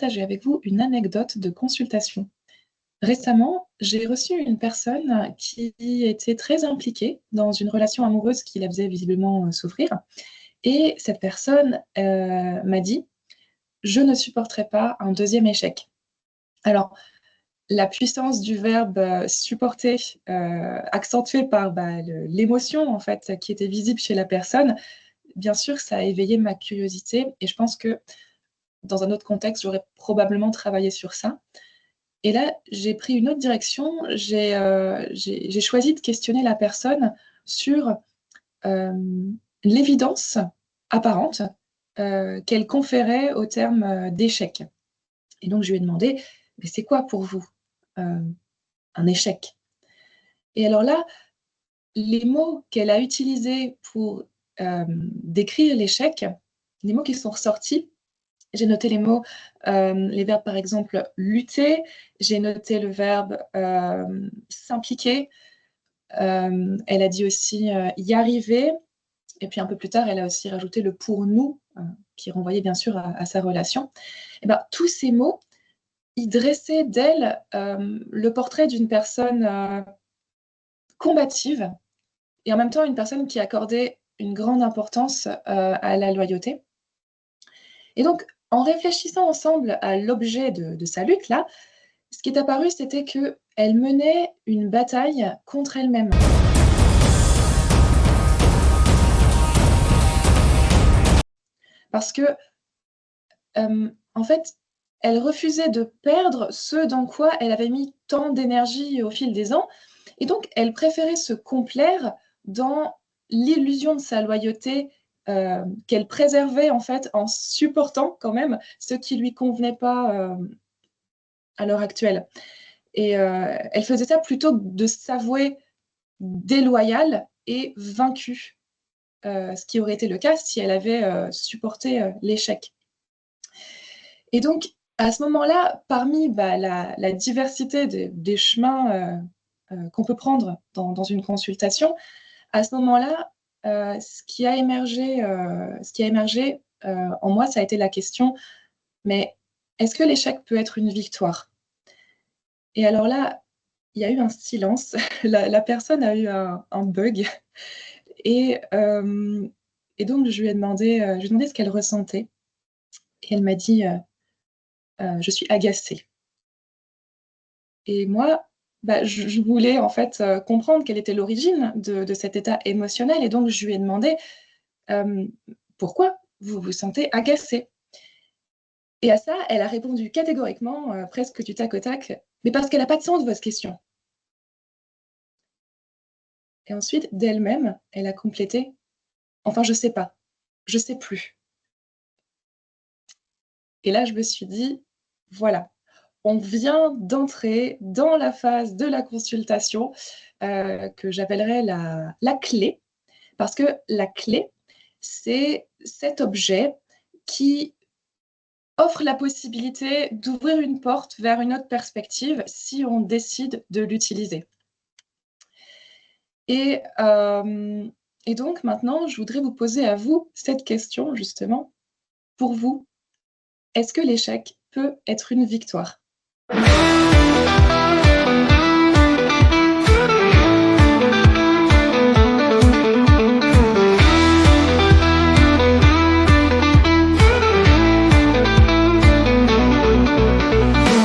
partager avec vous une anecdote de consultation. Récemment, j'ai reçu une personne qui était très impliquée dans une relation amoureuse qui la faisait visiblement souffrir. Et cette personne m'a dit: «Je ne supporterai pas un deuxième échec». Alors, la puissance du verbe supporter, accentuée par l'émotion en fait qui était visible chez la personne, bien sûr, ça a éveillé ma curiosité et je pense que dans un autre contexte, j'aurais probablement travaillé sur ça. Et là, j'ai pris une autre direction. J'ai choisi de questionner la personne sur, l'évidence apparente, qu'elle conférait au terme, d'échec. Et donc je lui ai demandé: «Mais c'est quoi pour vous, un échec?» Et alors là, les mots qu'elle a utilisés pour, décrire l'échec, les mots qui sont ressortis, j'ai noté les mots, les verbes par exemple lutter, j'ai noté le verbe, s'impliquer, elle a dit aussi, y arriver et puis un peu plus tard, elle a aussi rajouté le pour nous, qui renvoyait bien sûr à sa relation. Et ben, tous ces mots, ils dressaient d'elle, le portrait d'une personne, combative et en même temps une personne qui accordait une grande importance, à la loyauté. Et donc, en réfléchissant ensemble à l'objet de sa lutte là, ce qui est apparu, c'était qu'elle menait une bataille contre elle-même. Parce que, en fait, elle refusait de perdre ce dans quoi elle avait mis tant d'énergie au fil des ans et donc elle préférait se complaire dans l'illusion de sa loyauté, qu'elle préservait en fait en supportant quand même ce qui lui convenait pas, à l'heure actuelle. Et elle faisait ça plutôt que de s'avouer déloyale et vaincue, ce qui aurait été le cas si elle avait, supporté, l'échec. Et donc à ce moment-là, parmi, la diversité des chemins, qu'on peut prendre dans une consultation, à ce moment-là, ce qui a émergé, en moi, ça a été la question: «Mais est-ce que l'échec peut être une victoire?» Et alors là, il y a eu un silence. La personne a eu un bug et donc je lui ai demandé ce qu'elle ressentait et elle m'a dit, «Je suis agacée». Et moi, je voulais en fait, comprendre quelle était l'origine de cet état émotionnel et donc je lui ai demandé: «Hem, pourquoi vous vous sentez agacée?» Et à ça, elle a répondu catégoriquement, presque du tac au tac: «Mais parce qu'elle a pas de sens votre question». Et ensuite, d'elle-même, elle a complété: «Enfin, je sais pas, je sais plus». Et là, je me suis dit: «Voilà, on vient d'entrer dans la phase de la consultation, que j'appellerais la clé». Parce que la clé, c'est cet objet qui offre la possibilité d'ouvrir une porte vers une autre perspective si on décide de l'utiliser. Et donc maintenant, je voudrais vous poser à vous cette question justement. Pour vous, est-ce que l'échec peut être une victoire?